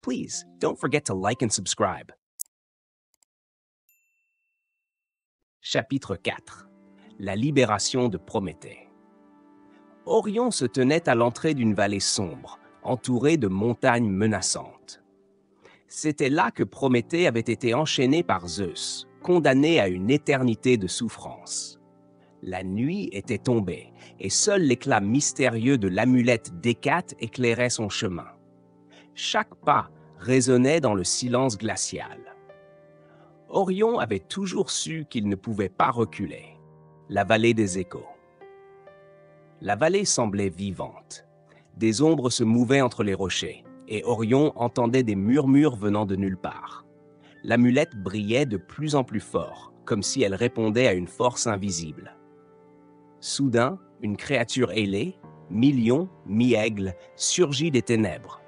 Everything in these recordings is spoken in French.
Please, don't forget to like and subscribe. Chapitre 4. La libération de Prométhée. Orion se tenait à l'entrée d'une vallée sombre, entourée de montagnes menaçantes. C'était là que Prométhée avait été enchaîné par Zeus, condamné à une éternité de souffrance. La nuit était tombée, et seul l'éclat mystérieux de l'amulette d'Hécate éclairait son chemin. Chaque pas résonnait dans le silence glacial. Orion avait toujours su qu'il ne pouvait pas reculer. La vallée des échos. La vallée semblait vivante. Des ombres se mouvaient entre les rochers, et Orion entendait des murmures venant de nulle part. L'amulette brillait de plus en plus fort, comme si elle répondait à une force invisible. Soudain, une créature ailée, mi-lion, mi-aigle, surgit des ténèbres.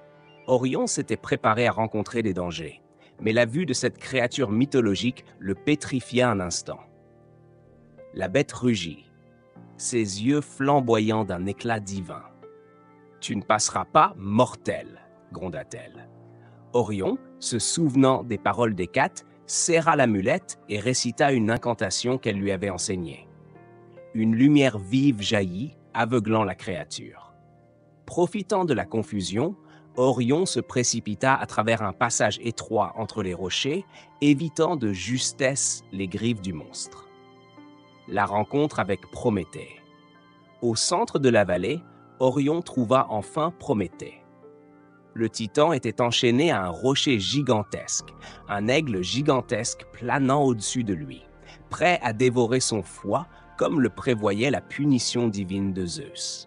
Orion s'était préparé à rencontrer des dangers, mais la vue de cette créature mythologique le pétrifia un instant. La bête rugit, ses yeux flamboyants d'un éclat divin. « Tu ne passeras pas, mortel !» gronda-t-elle. Orion, se souvenant des paroles d'Hécate, serra l'amulette et récita une incantation qu'elle lui avait enseignée. Une lumière vive jaillit, aveuglant la créature. Profitant de la confusion, Orion se précipita à travers un passage étroit entre les rochers, évitant de justesse les griffes du monstre. La rencontre avec Prométhée. Au centre de la vallée, Orion trouva enfin Prométhée. Le titan était enchaîné à un rocher gigantesque, un aigle gigantesque planant au-dessus de lui, prêt à dévorer son foie comme le prévoyait la punition divine de Zeus.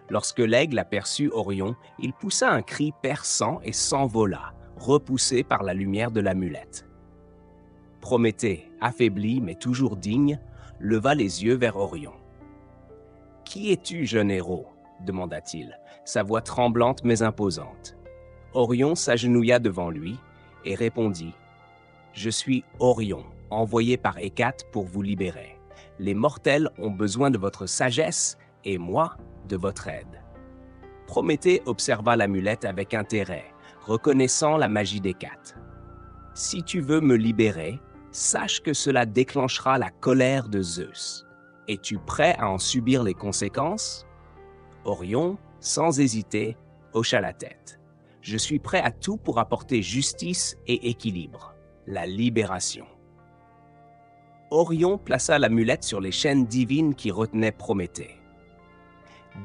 Lorsque l'aigle aperçut Orion, il poussa un cri perçant et s'envola, repoussé par la lumière de l'amulette. Prométhée, affaibli mais toujours digne, leva les yeux vers Orion. « Qui es-tu, jeune héros ?» demanda-t-il, sa voix tremblante mais imposante. Orion s'agenouilla devant lui et répondit « Je suis Orion, envoyé par Hécate pour vous libérer. Les mortels ont besoin de votre sagesse et moi, de votre aide. » Prométhée observa l'amulette avec intérêt, reconnaissant la magie d'Hécate. « Si tu veux me libérer, sache que cela déclenchera la colère de Zeus. Es-tu prêt à en subir les conséquences ?» Orion, sans hésiter, hocha la tête. « Je suis prêt à tout pour apporter justice et équilibre. La libération. » Orion plaça l'amulette sur les chaînes divines qui retenaient Prométhée.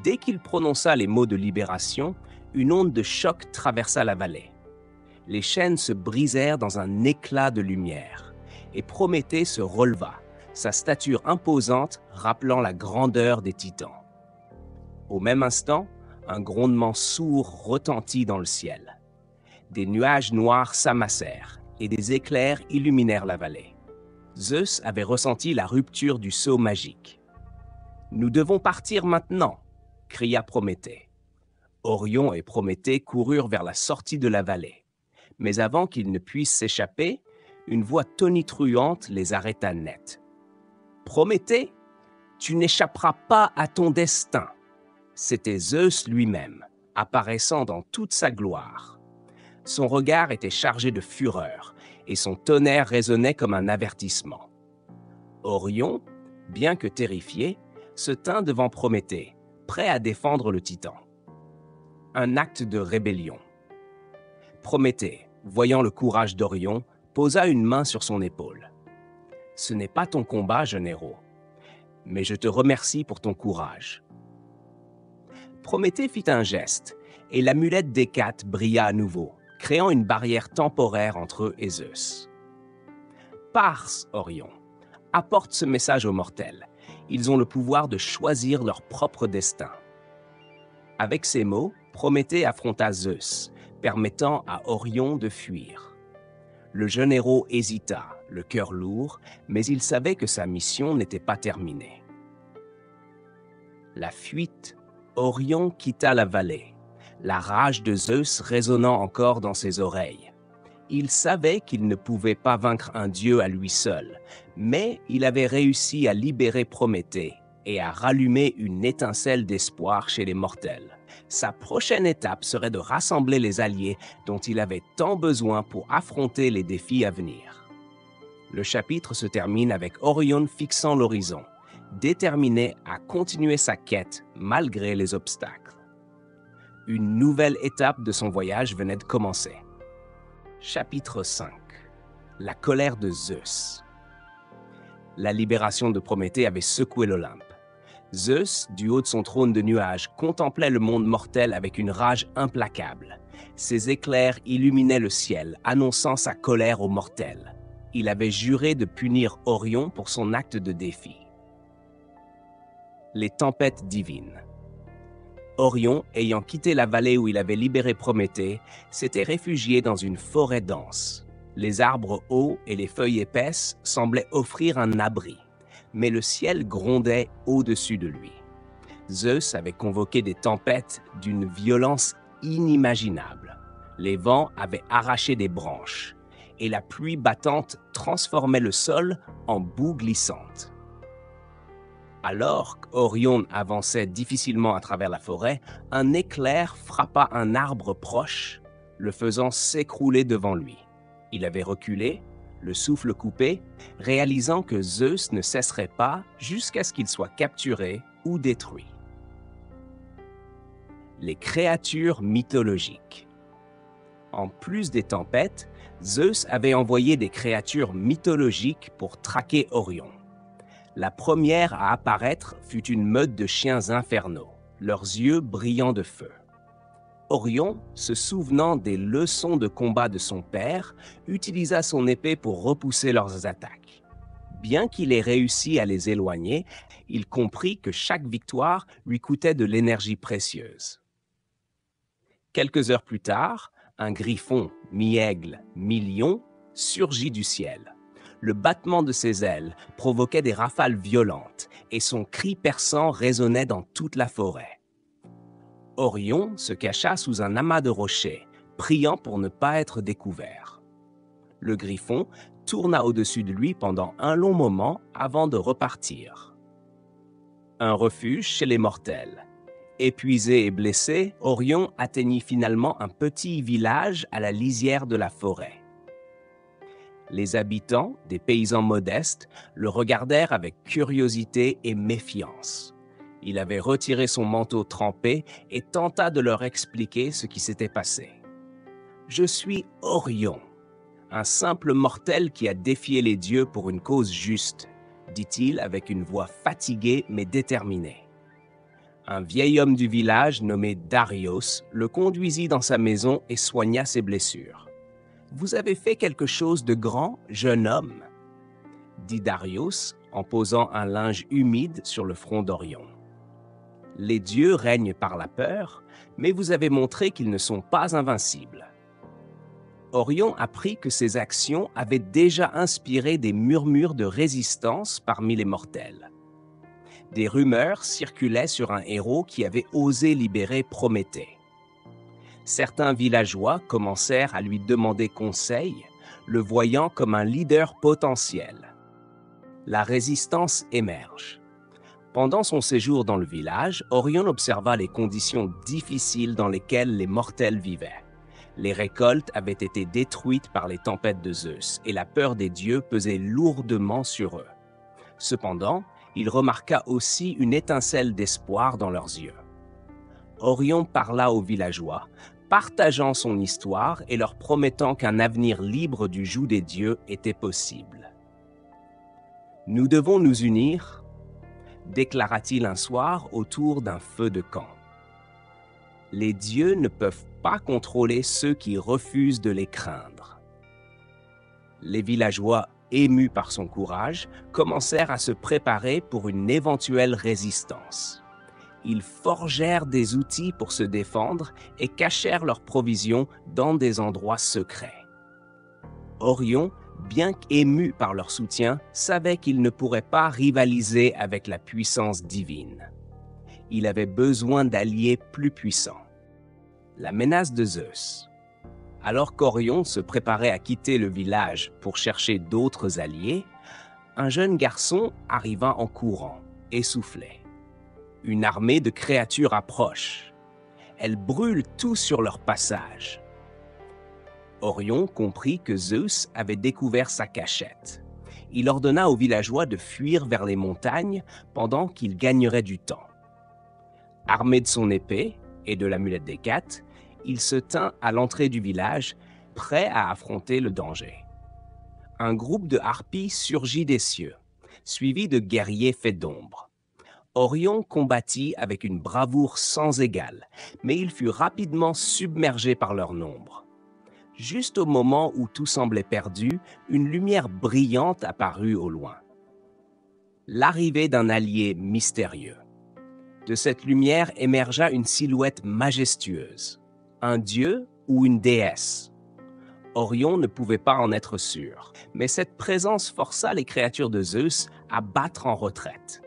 Dès qu'il prononça les mots de libération, une onde de choc traversa la vallée. Les chaînes se brisèrent dans un éclat de lumière, et Prométhée se releva, sa stature imposante rappelant la grandeur des titans. Au même instant, un grondement sourd retentit dans le ciel. Des nuages noirs s'amassèrent, et des éclairs illuminèrent la vallée. Zeus avait ressenti la rupture du sceau magique. « Nous devons partir maintenant !» cria Prométhée. Orion et Prométhée coururent vers la sortie de la vallée. Mais avant qu'ils ne puissent s'échapper, une voix tonitruante les arrêta net. « Prométhée, tu n'échapperas pas à ton destin !» C'était Zeus lui-même, apparaissant dans toute sa gloire. Son regard était chargé de fureur, et son tonnerre résonnait comme un avertissement. Orion, bien que terrifié, se tint devant Prométhée, prêt à défendre le titan. Un acte de rébellion. Prométhée, voyant le courage d'Orion, posa une main sur son épaule. « Ce n'est pas ton combat, jeune héros, mais je te remercie pour ton courage. » Prométhée fit un geste, et l'amulette d'Hécate brilla à nouveau, créant une barrière temporaire entre eux et Zeus. « Pars, Orion, apporte ce message aux mortels. Ils ont le pouvoir de choisir leur propre destin. » Avec ces mots, Prométhée affronta Zeus, permettant à Orion de fuir. Le jeune héros hésita, le cœur lourd, mais il savait que sa mission n'était pas terminée. La fuite, Orion quitta la vallée, la rage de Zeus résonnant encore dans ses oreilles. Il savait qu'il ne pouvait pas vaincre un dieu à lui seul, mais il avait réussi à libérer Prométhée et à rallumer une étincelle d'espoir chez les mortels, Sa prochaine étape serait de rassembler les alliés dont il avait tant besoin pour affronter les défis à venir. Le chapitre se termine avec Orion fixant l'horizon, déterminé à continuer sa quête malgré les obstacles. Une nouvelle étape de son voyage venait de commencer. Chapitre 5. La colère de Zeus. La libération de Prométhée avait secoué l'Olympe. Zeus, du haut de son trône de nuages, contemplait le monde mortel avec une rage implacable. Ses éclairs illuminaient le ciel, annonçant sa colère aux mortels. Il avait juré de punir Orion pour son acte de défi. Les tempêtes divines. Orion, ayant quitté la vallée où il avait libéré Prométhée, s'était réfugié dans une forêt dense. Les arbres hauts et les feuilles épaisses semblaient offrir un abri, mais le ciel grondait au-dessus de lui. Zeus avait convoqué des tempêtes d'une violence inimaginable. Les vents avaient arraché des branches, et la pluie battante transformait le sol en boue glissante. Alors qu'Orion avançait difficilement à travers la forêt, un éclair frappa un arbre proche, le faisant s'écrouler devant lui. Il avait reculé, le souffle coupé, réalisant que Zeus ne cesserait pas jusqu'à ce qu'il soit capturé ou détruit. Les créatures mythologiques. En plus des tempêtes, Zeus avait envoyé des créatures mythologiques pour traquer Orion. La première à apparaître fut une meute de chiens infernaux, leurs yeux brillants de feu. Orion, se souvenant des leçons de combat de son père, utilisa son épée pour repousser leurs attaques. Bien qu'il ait réussi à les éloigner, il comprit que chaque victoire lui coûtait de l'énergie précieuse. Quelques heures plus tard, un griffon, mi-aigle, mi-lion, surgit du ciel. Le battement de ses ailes provoquait des rafales violentes et son cri perçant résonnait dans toute la forêt. Orion se cacha sous un amas de rochers, priant pour ne pas être découvert. Le griffon tourna au-dessus de lui pendant un long moment avant de repartir. Un refuge chez les mortels. Épuisé et blessé, Orion atteignit finalement un petit village à la lisière de la forêt. Les habitants, des paysans modestes, le regardèrent avec curiosité et méfiance. Il avait retiré son manteau trempé et tenta de leur expliquer ce qui s'était passé. « Je suis Orion, un simple mortel qui a défié les dieux pour une cause juste, » dit-il avec une voix fatiguée mais déterminée. Un vieil homme du village nommé Darios le conduisit dans sa maison et soigna ses blessures. « Vous avez fait quelque chose de grand, jeune homme » dit Darios en posant un linge humide sur le front d'Orion. « Les dieux règnent par la peur, mais vous avez montré qu'ils ne sont pas invincibles. » Orion apprit que ses actions avaient déjà inspiré des murmures de résistance parmi les mortels. Des rumeurs circulaient sur un héros qui avait osé libérer Prométhée. Certains villageois commencèrent à lui demander conseil, le voyant comme un leader potentiel. La résistance émerge. Pendant son séjour dans le village, Orion observa les conditions difficiles dans lesquelles les mortels vivaient. Les récoltes avaient été détruites par les tempêtes de Zeus et la peur des dieux pesait lourdement sur eux. Cependant, il remarqua aussi une étincelle d'espoir dans leurs yeux. Orion parla aux villageois, partageant son histoire et leur promettant qu'un avenir libre du joug des dieux était possible. « Nous devons nous unir » déclara-t-il un soir autour d'un feu de camp. « Les dieux ne peuvent pas contrôler ceux qui refusent de les craindre. » Les villageois, émus par son courage, commencèrent à se préparer pour une éventuelle résistance. Ils forgèrent des outils pour se défendre et cachèrent leurs provisions dans des endroits secrets. Orion, bien qu'ému par leur soutien, savait qu'il ne pourrait pas rivaliser avec la puissance divine. Il avait besoin d'alliés plus puissants. La menace de Zeus. Alors qu'Orion se préparait à quitter le village pour chercher d'autres alliés, un jeune garçon arriva en courant, essoufflé. Une armée de créatures approche. elles brûlent tout sur leur passage. Orion comprit que Zeus avait découvert sa cachette. Il ordonna aux villageois de fuir vers les montagnes pendant qu'il gagnerait du temps. Armé de son épée et de l'amulette d'Hécate, il se tint à l'entrée du village, prêt à affronter le danger. Un groupe de harpies surgit des cieux, suivi de guerriers faits d'ombre. Orion combattit avec une bravoure sans égale, mais il fut rapidement submergé par leur nombre. Juste au moment où tout semblait perdu, une lumière brillante apparut au loin. L'arrivée d'un allié mystérieux. De cette lumière émergea une silhouette majestueuse, un dieu ou une déesse. Orion ne pouvait pas en être sûr, mais cette présence força les créatures de Zeus à battre en retraite.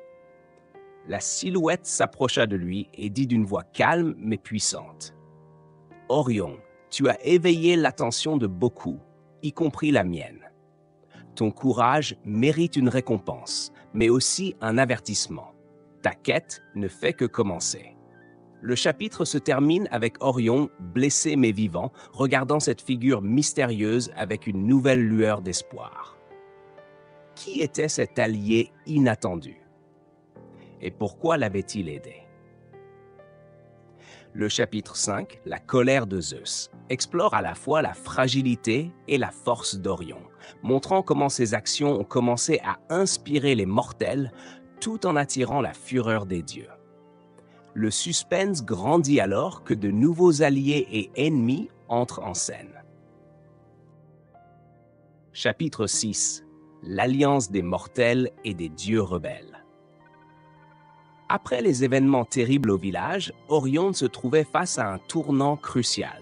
La silhouette s'approcha de lui et dit d'une voix calme mais puissante. « Orion, tu as éveillé l'attention de beaucoup, y compris la mienne. Ton courage mérite une récompense, mais aussi un avertissement. Ta quête ne fait que commencer. » Le chapitre se termine avec Orion, blessé mais vivant, regardant cette figure mystérieuse avec une nouvelle lueur d'espoir. Qui était cet allié inattendu? Et pourquoi l'avait-il aidé? Le chapitre 5, la colère de Zeus, explore à la fois la fragilité et la force d'Orion, montrant comment ses actions ont commencé à inspirer les mortels tout en attirant la fureur des dieux. Le suspense grandit alors que de nouveaux alliés et ennemis entrent en scène. Chapitre 6, l'alliance des mortels et des dieux rebelles. Après les événements terribles au village, Orion se trouvait face à un tournant crucial.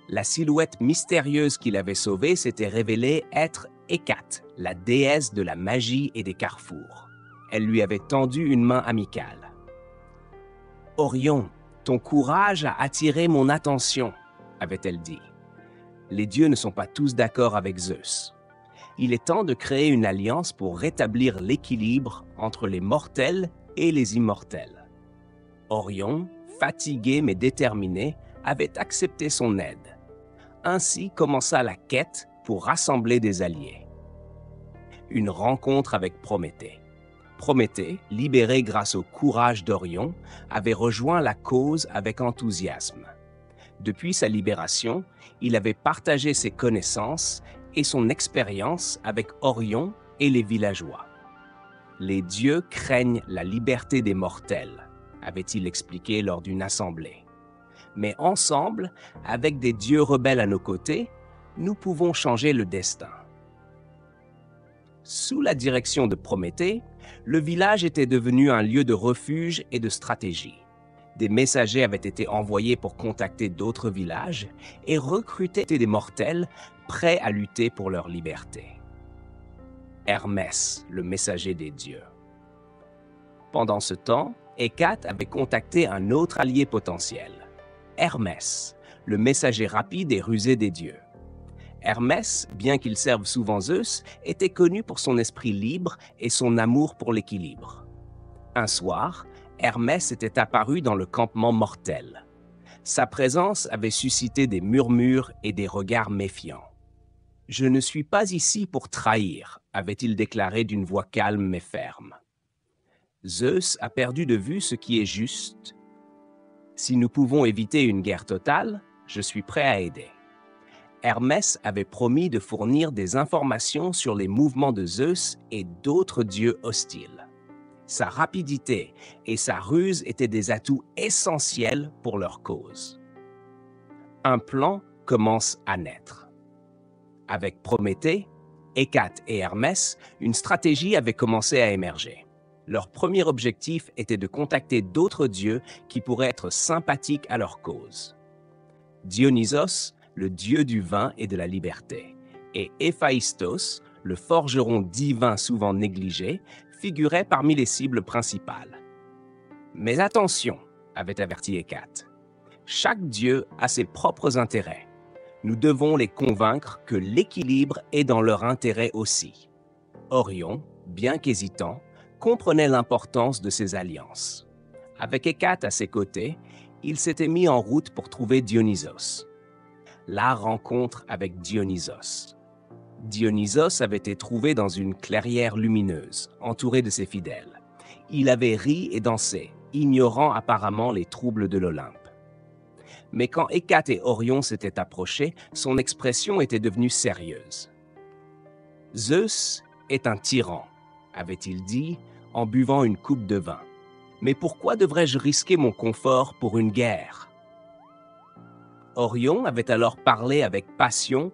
La silhouette mystérieuse qu'il avait sauvée s'était révélée être Hécate, la déesse de la magie et des carrefours. Elle lui avait tendu une main amicale. « Orion, ton courage a attiré mon attention, » avait-elle dit. Les dieux ne sont pas tous d'accord avec Zeus. Il est temps de créer une alliance pour rétablir l'équilibre entre les mortels et les immortels. Orion, fatigué mais déterminé, avait accepté son aide. Ainsi commença la quête pour rassembler des alliés. Une rencontre avec Prométhée. Prométhée, libéré grâce au courage d'Orion, avait rejoint la cause avec enthousiasme. Depuis sa libération, il avait partagé ses connaissances et son expérience avec Orion et les villageois. Les dieux craignent la liberté des mortels, avait-il expliqué lors d'une assemblée. Mais ensemble, avec des dieux rebelles à nos côtés, nous pouvons changer le destin. Sous la direction de Prométhée, le village était devenu un lieu de refuge et de stratégie. Des messagers avaient été envoyés pour contacter d'autres villages et recruter des mortels prêts à lutter pour leur liberté. Hermès, le messager des dieux. Pendant ce temps, Hécate avait contacté un autre allié potentiel, Hermès, le messager rapide et rusé des dieux. Hermès, bien qu'il serve souvent Zeus, était connu pour son esprit libre et son amour pour l'équilibre. Un soir, Hermès était apparu dans le campement mortel. Sa présence avait suscité des murmures et des regards méfiants. « Je ne suis pas ici pour trahir », avait-il déclaré d'une voix calme mais ferme. Zeus a perdu de vue ce qui est juste. Si nous pouvons éviter une guerre totale, je suis prêt à aider. Hermès avait promis de fournir des informations sur les mouvements de Zeus et d'autres dieux hostiles. Sa rapidité et sa ruse étaient des atouts essentiels pour leur cause. Un plan commence à naître. Avec Prométhée, Hécate et Hermès, une stratégie avait commencé à émerger. Leur premier objectif était de contacter d'autres dieux qui pourraient être sympathiques à leur cause. Dionysos, le dieu du vin et de la liberté, et Héphaïstos, le forgeron divin souvent négligé, figuraient parmi les cibles principales. Mais attention, avait averti Hécate. Chaque dieu a ses propres intérêts. Nous devons les convaincre que l'équilibre est dans leur intérêt aussi. Orion, bien qu'hésitant, comprenait l'importance de ces alliances. Avec Hécate à ses côtés, il s'était mis en route pour trouver Dionysos. La rencontre avec Dionysos. Dionysos avait été trouvé dans une clairière lumineuse, entouré de ses fidèles. Il avait ri et dansé, ignorant apparemment les troubles de l'Olympe. Mais quand Hécate et Orion s'étaient approchés, son expression était devenue sérieuse. « Zeus est un tyran », avait-il dit en buvant une coupe de vin. « Mais pourquoi devrais-je risquer mon confort pour une guerre ?» Orion avait alors parlé avec passion,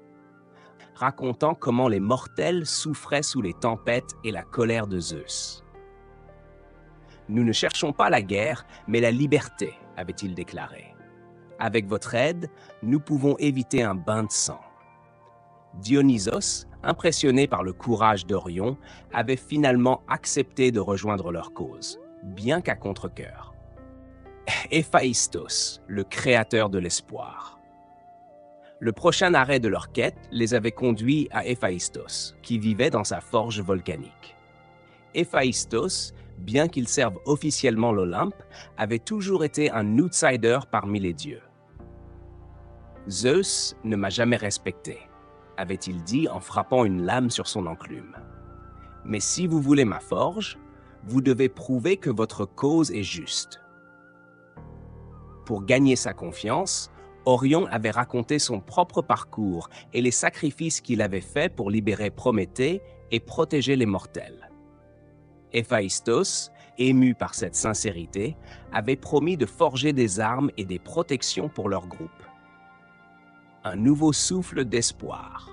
racontant comment les mortels souffraient sous les tempêtes et la colère de Zeus. « Nous ne cherchons pas la guerre, mais la liberté, avait-il déclaré. Avec votre aide, nous pouvons éviter un bain de sang. Dionysos, impressionné par le courage d'Orion, avait finalement accepté de rejoindre leur cause, bien qu'à contre-cœur. Héphaïstos, le créateur de l'espoir. Le prochain arrêt de leur quête les avait conduits à Héphaïstos, qui vivait dans sa forge volcanique. Héphaïstos, bien qu'il serve officiellement l'Olympe, avait toujours été un outsider parmi les dieux. « Zeus ne m'a jamais respecté », avait-il dit en frappant une lame sur son enclume. « Mais si vous voulez ma forge, vous devez prouver que votre cause est juste. » Pour gagner sa confiance, Orion avait raconté son propre parcours et les sacrifices qu'il avait faits pour libérer Prométhée et protéger les mortels. Héphaïstos, ému par cette sincérité, avait promis de forger des armes et des protections pour leur groupe. Un nouveau souffle d'espoir.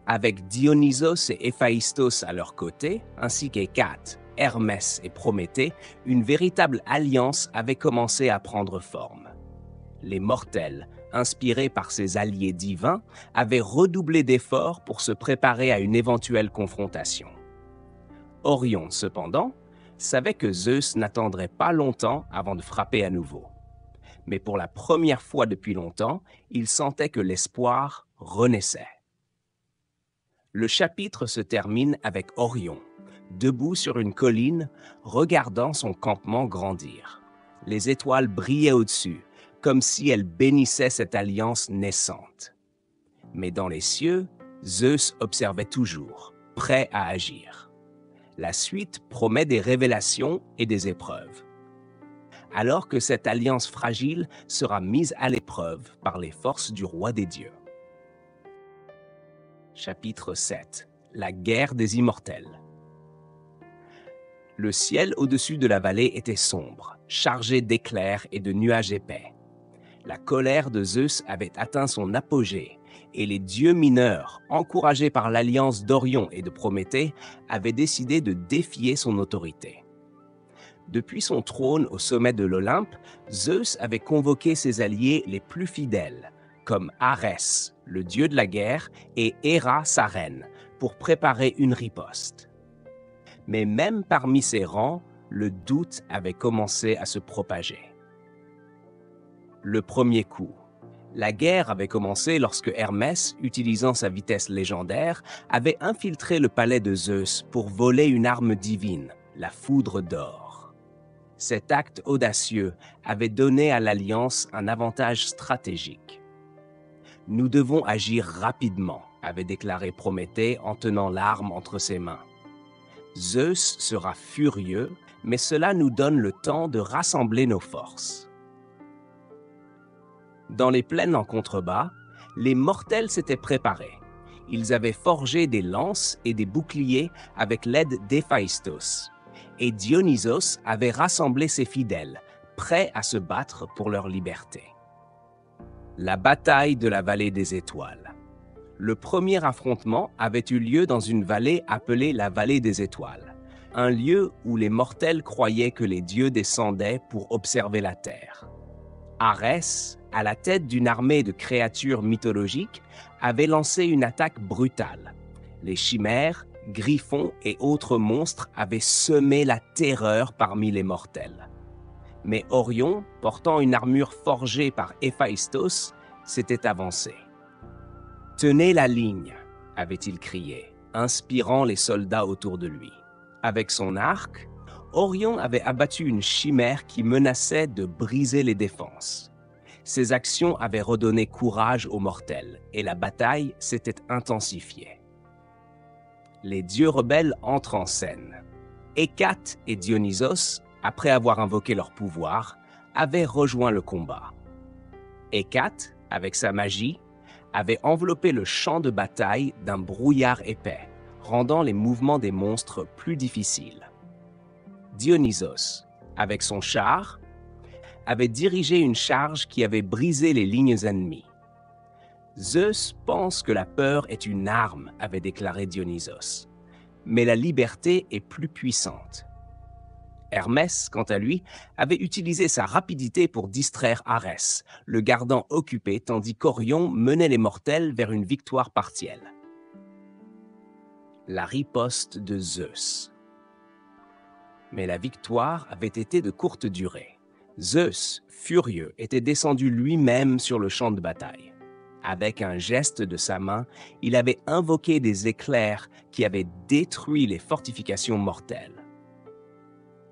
Avec Dionysos et Héphaïstos à leur côté, ainsi qu'Hécate, Hermès et Prométhée, une véritable alliance avait commencé à prendre forme. Les mortels, inspirés par ces alliés divins, avaient redoublé d'efforts pour se préparer à une éventuelle confrontation. Orion, cependant, savait que Zeus n'attendrait pas longtemps avant de frapper à nouveau. Mais pour la première fois depuis longtemps, il sentait que l'espoir renaissait. Le chapitre se termine avec Orion, debout sur une colline, regardant son campement grandir. Les étoiles brillaient au-dessus, comme si elles bénissaient cette alliance naissante. Mais dans les cieux, Zeus observait toujours, prêt à agir. La suite promet des révélations et des épreuves. Alors que cette alliance fragile sera mise à l'épreuve par les forces du roi des dieux. Chapitre 7. La guerre des immortels. Le ciel au-dessus de la vallée était sombre, chargé d'éclairs et de nuages épais. La colère de Zeus avait atteint son apogée, et les dieux mineurs, encouragés par l'alliance d'Orion et de Prométhée, avaient décidé de défier son autorité. Depuis son trône au sommet de l'Olympe, Zeus avait convoqué ses alliés les plus fidèles, comme Arès, le dieu de la guerre, et Héra, sa reine, pour préparer une riposte. Mais même parmi ses rangs, le doute avait commencé à se propager. Le premier coup. La guerre avait commencé lorsque Hermès, utilisant sa vitesse légendaire, avait infiltré le palais de Zeus pour voler une arme divine, la foudre d'or. Cet acte audacieux avait donné à l'Alliance un avantage stratégique. « Nous devons agir rapidement », avait déclaré Prométhée en tenant l'arme entre ses mains. « Zeus sera furieux, mais cela nous donne le temps de rassembler nos forces. » Dans les plaines en contrebas, les mortels s'étaient préparés. Ils avaient forgé des lances et des boucliers avec l'aide d'Héphaïstos. Et Dionysos avait rassemblé ses fidèles, prêts à se battre pour leur liberté. La bataille de la vallée des étoiles. Le premier affrontement avait eu lieu dans une vallée appelée la vallée des étoiles, un lieu où les mortels croyaient que les dieux descendaient pour observer la terre. Arès, à la tête d'une armée de créatures mythologiques, avait lancé une attaque brutale. Les chimères, griffons et autres monstres avaient semé la terreur parmi les mortels. Mais Orion, portant une armure forgée par Héphaïstos, s'était avancé. « Tenez la ligne !» avait-il crié, inspirant les soldats autour de lui. Avec son arc, Orion avait abattu une chimère qui menaçait de briser les défenses. Ses actions avaient redonné courage aux mortels et la bataille s'était intensifiée. Les dieux rebelles entrent en scène. Hécate et Dionysos, après avoir invoqué leur pouvoir, avaient rejoint le combat. Hécate, avec sa magie, avait enveloppé le champ de bataille d'un brouillard épais, rendant les mouvements des monstres plus difficiles. Dionysos, avec son char, avait dirigé une charge qui avait brisé les lignes ennemies. Zeus pense que la peur est une arme, avait déclaré Dionysos, mais la liberté est plus puissante. Hermès, quant à lui, avait utilisé sa rapidité pour distraire Arès, le gardant occupé tandis qu'Orion menait les mortels vers une victoire partielle. La riposte de Zeus. Mais la victoire avait été de courte durée. Zeus, furieux, était descendu lui-même sur le champ de bataille. Avec un geste de sa main, il avait invoqué des éclairs qui avaient détruit les fortifications mortelles.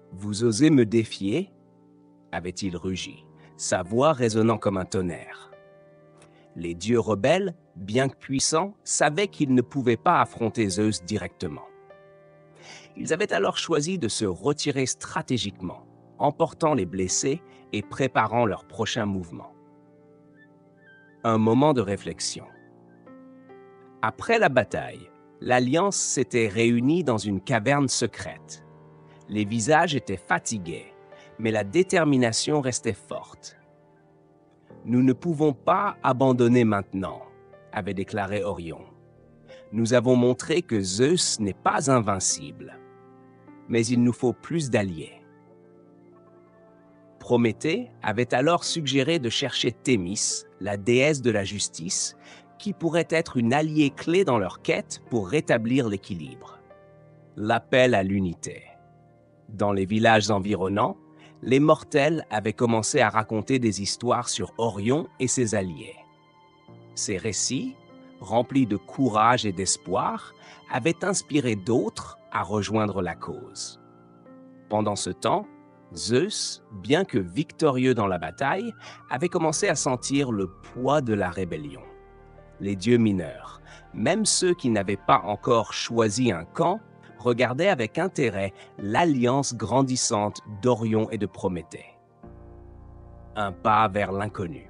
« Vous osez me défier ?» avait-il rugi, sa voix résonnant comme un tonnerre. Les dieux rebelles, bien que puissants, savaient qu'ils ne pouvaient pas affronter Zeus directement. Ils avaient alors choisi de se retirer stratégiquement, emportant les blessés et préparant leur prochain mouvement. Un moment de réflexion. Après la bataille, l'Alliance s'était réunie dans une caverne secrète. Les visages étaient fatigués, mais la détermination restait forte. « Nous ne pouvons pas abandonner maintenant », avait déclaré Orion. « Nous avons montré que Zeus n'est pas invincible, mais il nous faut plus d'alliés. » Prométhée avait alors suggéré de chercher Thémis, la déesse de la justice, qui pourrait être une alliée clé dans leur quête pour rétablir l'équilibre. L'appel à l'unité. Dans les villages environnants, les mortels avaient commencé à raconter des histoires sur Orion et ses alliés. Ces récits, remplis de courage et d'espoir, avaient inspiré d'autres à rejoindre la cause. Pendant ce temps, Zeus, bien que victorieux dans la bataille, avait commencé à sentir le poids de la rébellion. Les dieux mineurs, même ceux qui n'avaient pas encore choisi un camp, regardaient avec intérêt l'alliance grandissante d'Orion et de Prométhée. Un pas vers l'inconnu.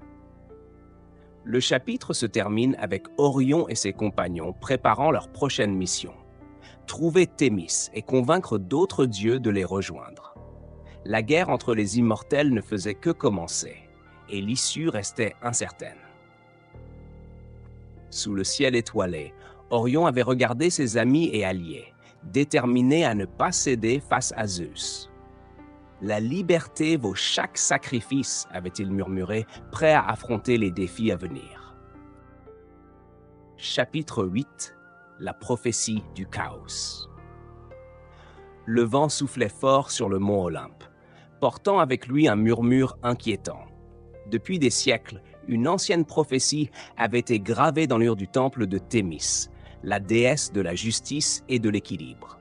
Le chapitre se termine avec Orion et ses compagnons préparant leur prochaine mission: trouver Thémis et convaincre d'autres dieux de les rejoindre. La guerre entre les immortels ne faisait que commencer, et l'issue restait incertaine. Sous le ciel étoilé, Orion avait regardé ses amis et alliés, déterminé à ne pas céder face à Zeus. « La liberté vaut chaque sacrifice », avait-il murmuré, prêt à affronter les défis à venir. Chapitre 8. La prophétie du chaos. Le vent soufflait fort sur le mont Olympe, portant avec lui un murmure inquiétant. Depuis des siècles, une ancienne prophétie avait été gravée dans l'ur du temple de Thémis, la déesse de la justice et de l'équilibre.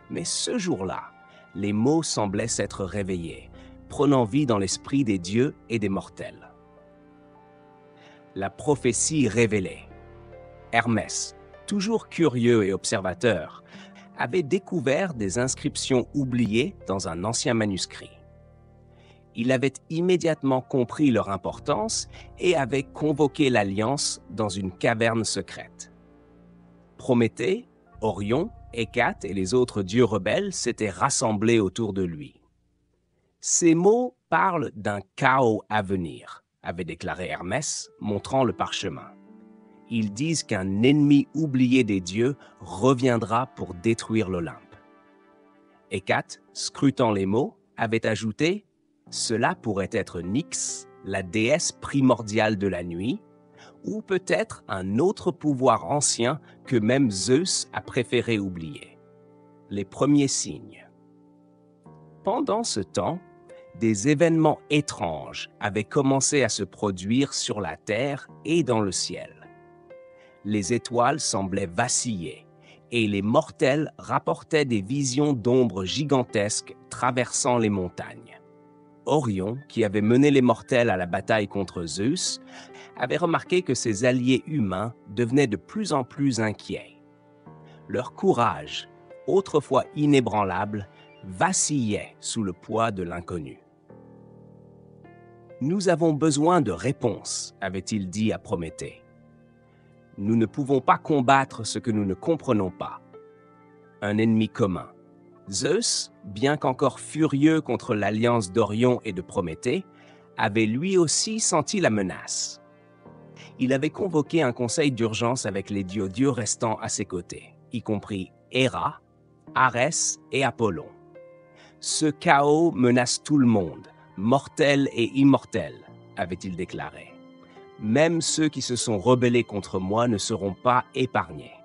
Mais ce jour-là, les mots semblaient s'être réveillés, prenant vie dans l'esprit des dieux et des mortels. La prophétie révélée. Hermès, toujours curieux et observateur, avait découvert des inscriptions oubliées dans un ancien manuscrit. Il avait immédiatement compris leur importance et avait convoqué l'Alliance dans une caverne secrète. Prométhée, Orion, Hécate et les autres dieux rebelles s'étaient rassemblés autour de lui. Ces mots parlent d'un chaos à venir, avait déclaré Hermès, montrant le parchemin. Ils disent qu'un ennemi oublié des dieux reviendra pour détruire l'Olympe. Hécate, scrutant les mots, avait ajouté: « Cela pourrait être Nyx, la déesse primordiale de la nuit, ou peut-être un autre pouvoir ancien que même Zeus a préféré oublier. » Les premiers signes. Pendant ce temps, des événements étranges avaient commencé à se produire sur la terre et dans le ciel. Les étoiles semblaient vaciller, et les mortels rapportaient des visions d'ombres gigantesques traversant les montagnes. Orion, qui avait mené les mortels à la bataille contre Zeus, avait remarqué que ses alliés humains devenaient de plus en plus inquiets. Leur courage, autrefois inébranlable, vacillait sous le poids de l'inconnu. « Nous avons besoin de réponses, avait-il dit à Prométhée. Nous ne pouvons pas combattre ce que nous ne comprenons pas. Un ennemi commun. Zeus, bien qu'encore furieux contre l'alliance d'Orion et de Prométhée, avait lui aussi senti la menace. Il avait convoqué un conseil d'urgence avec les dieux restants à ses côtés, y compris Héra, Arès et Apollon. Ce chaos menace tout le monde, mortels et immortels, avait-il déclaré. Même ceux qui se sont rebellés contre moi ne seront pas épargnés.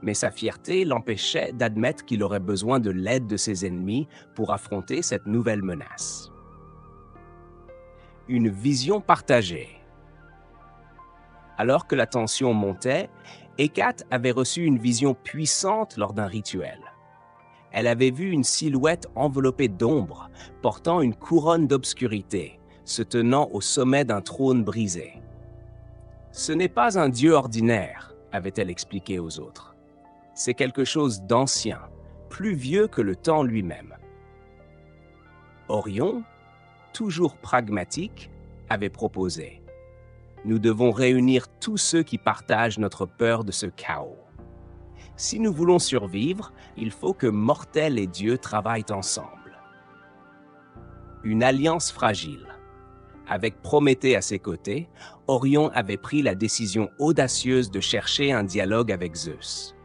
Mais sa fierté l'empêchait d'admettre qu'il aurait besoin de l'aide de ses ennemis pour affronter cette nouvelle menace. Une vision partagée. Alors que la tension montait, Hécate avait reçu une vision puissante lors d'un rituel. Elle avait vu une silhouette enveloppée d'ombre, portant une couronne d'obscurité, se tenant au sommet d'un trône brisé. « Ce n'est pas un dieu ordinaire », avait-elle expliqué aux autres. « C'est quelque chose d'ancien, plus vieux que le temps lui-même. » Orion, toujours pragmatique, avait proposé « Nous devons réunir tous ceux qui partagent notre peur de ce chaos. Si nous voulons survivre, il faut que mortels et dieux travaillent ensemble. » Une alliance fragile. Avec Prométhée à ses côtés, Orion avait pris la décision audacieuse de chercher un dialogue avec Zeus.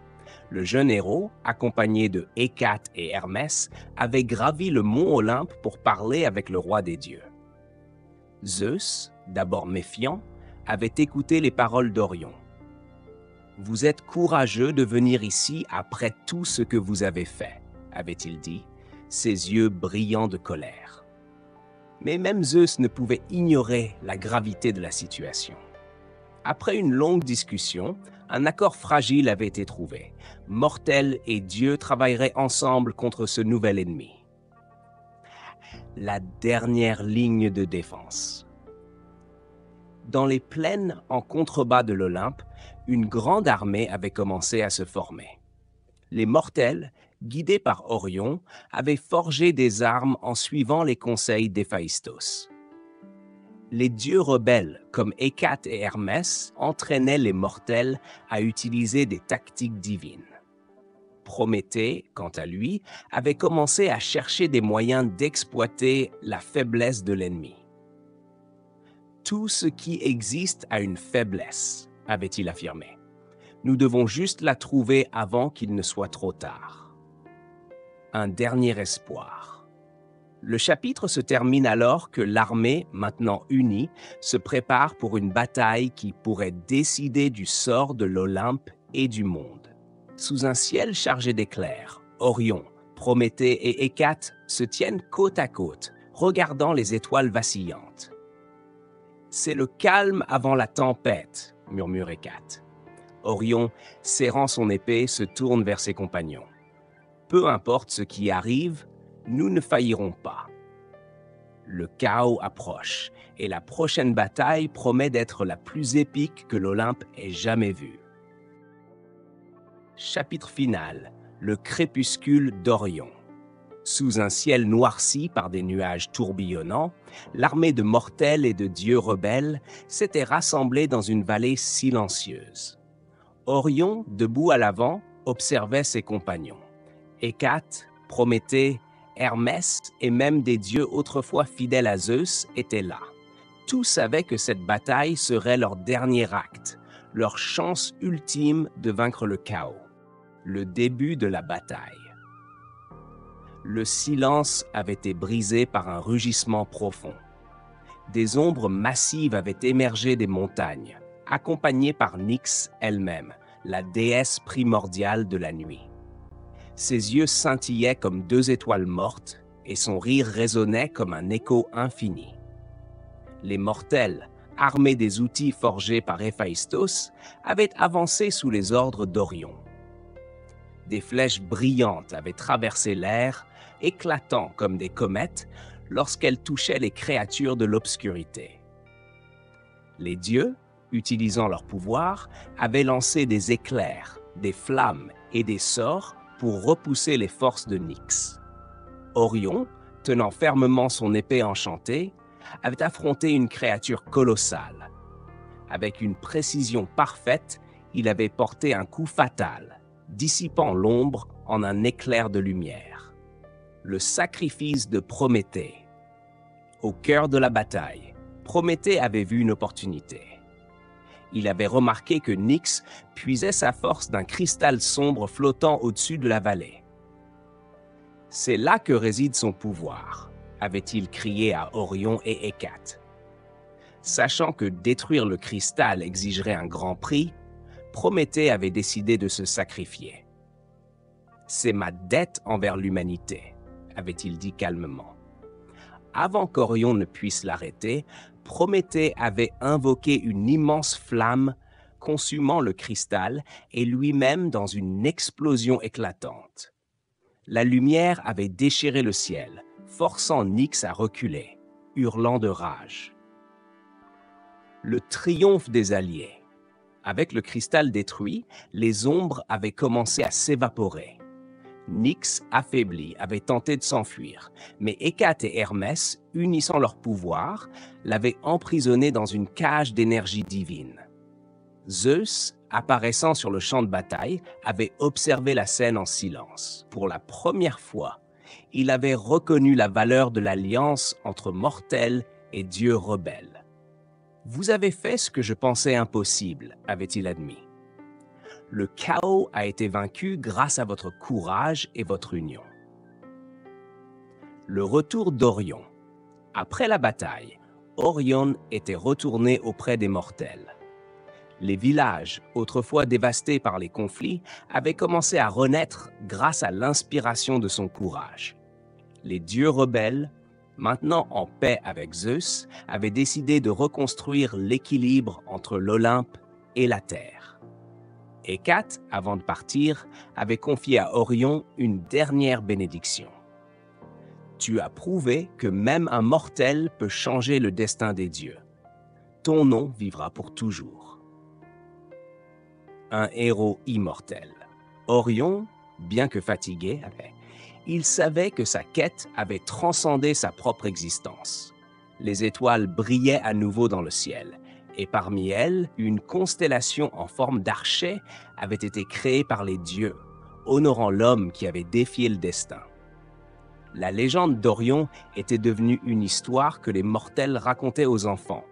Le jeune héros, accompagné de Hécate et Hermès, avait gravi le mont Olympe pour parler avec le roi des dieux. Zeus, d'abord méfiant, avait écouté les paroles d'Orion. « Vous êtes courageux de venir ici après tout ce que vous avez fait, » avait-il dit, ses yeux brillants de colère. Mais même Zeus ne pouvait ignorer la gravité de la situation. Après une longue discussion, un accord fragile avait été trouvé. Mortels et dieux travailleraient ensemble contre ce nouvel ennemi. La dernière ligne de défense. Dans les plaines en contrebas de l'Olympe, une grande armée avait commencé à se former. Les mortels, guidés par Orion, avaient forgé des armes en suivant les conseils d'Héphaïstos. Les dieux rebelles, comme Hécate et Hermès, entraînaient les mortels à utiliser des tactiques divines. Prométhée, quant à lui, avait commencé à chercher des moyens d'exploiter la faiblesse de l'ennemi. « Tout ce qui existe a une faiblesse », avait-il affirmé. « Nous devons juste la trouver avant qu'il ne soit trop tard. » Un dernier espoir. Le chapitre se termine alors que l'armée, maintenant unie, se prépare pour une bataille qui pourrait décider du sort de l'Olympe et du monde. Sous un ciel chargé d'éclairs, Orion, Prométhée et Hécate se tiennent côte à côte, regardant les étoiles vacillantes. « C'est le calme avant la tempête », murmure Hécate. Orion, serrant son épée, se tourne vers ses compagnons. « Peu importe ce qui arrive, nous ne faillirons pas. » Le chaos approche, et la prochaine bataille promet d'être la plus épique que l'Olympe ait jamais vue. Chapitre final. Le crépuscule d'Orion. Sous un ciel noirci par des nuages tourbillonnants, l'armée de mortels et de dieux rebelles s'était rassemblée dans une vallée silencieuse. Orion, debout à l'avant, observait ses compagnons. Hécate, Prométhée, Hermès et même des dieux autrefois fidèles à Zeus étaient là. Tous savaient que cette bataille serait leur dernier acte, leur chance ultime de vaincre le chaos, le début de la bataille. Le silence avait été brisé par un rugissement profond. Des ombres massives avaient émergé des montagnes, accompagnées par Nyx elle-même, la déesse primordiale de la nuit. Ses yeux scintillaient comme deux étoiles mortes et son rire résonnait comme un écho infini. Les mortels, armés des outils forgés par Héphaïstos, avaient avancé sous les ordres d'Orion. Des flèches brillantes avaient traversé l'air, éclatant comme des comètes lorsqu'elles touchaient les créatures de l'obscurité. Les dieux, utilisant leur pouvoir, avaient lancé des éclairs, des flammes et des sorts pour repousser les forces de Nyx. Orion, tenant fermement son épée enchantée, avait affronté une créature colossale. Avec une précision parfaite, il avait porté un coup fatal, dissipant l'ombre en un éclair de lumière. Le sacrifice de Prométhée. Au cœur de la bataille, Prométhée avait vu une opportunité. Il avait remarqué que Nyx puisait sa force d'un cristal sombre flottant au-dessus de la vallée. « C'est là que réside son pouvoir », avait-il crié à Orion et Hécate. Sachant que détruire le cristal exigerait un grand prix, Prométhée avait décidé de se sacrifier. « C'est ma dette envers l'humanité », avait-il dit calmement. Avant qu'Orion ne puisse l'arrêter, Prométhée avait invoqué une immense flamme consumant le cristal et lui-même dans une explosion éclatante. La lumière avait déchiré le ciel, forçant Nyx à reculer, hurlant de rage. Le triomphe des alliés. Avec le cristal détruit, les ombres avaient commencé à s'évaporer. Nyx, affaibli, avait tenté de s'enfuir, mais Hécate et Hermès, unissant leurs pouvoirs, l'avaient emprisonné dans une cage d'énergie divine. Zeus, apparaissant sur le champ de bataille, avait observé la scène en silence. Pour la première fois, il avait reconnu la valeur de l'alliance entre mortels et dieux rebelles. « Vous avez fait ce que je pensais impossible », avait-il admis. Le chaos a été vaincu grâce à votre courage et votre union. Le retour d'Orion. Après la bataille, Orion était retourné auprès des mortels. Les villages, autrefois dévastés par les conflits, avaient commencé à renaître grâce à l'inspiration de son courage. Les dieux rebelles, maintenant en paix avec Zeus, avaient décidé de reconstruire l'équilibre entre l'Olympe et la terre. Hécate, avant de partir, avait confié à Orion une dernière bénédiction. « Tu as prouvé que même un mortel peut changer le destin des dieux. Ton nom vivra pour toujours. » Un héros immortel. Orion, bien que fatigué, il savait que sa quête avait transcendé sa propre existence. Les étoiles brillaient à nouveau dans le ciel, et parmi elles, une constellation en forme d'archet avait été créée par les dieux, honorant l'homme qui avait défié le destin. La légende d'Orion était devenue une histoire que les mortels racontaient aux enfants,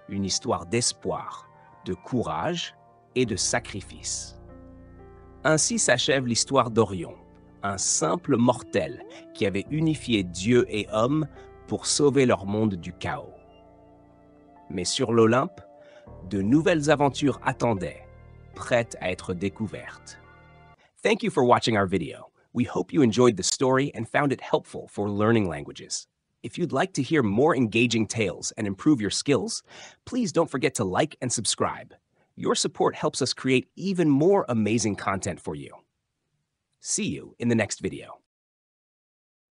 une histoire d'espoir, de courage et de sacrifice. Ainsi s'achève l'histoire d'Orion, un simple mortel qui avait unifié Dieu et homme pour sauver leur monde du chaos. Mais sur l'Olympe, de nouvelles aventures attendaient, prêtes à être découvertes. Thank you for watching our video. We hope you enjoyed the story and found it helpful for learning languages. If you'd like to hear more engaging tales and improve your skills, please don't forget to like and subscribe. Your support helps us create even more amazing content for you. See you in the next video.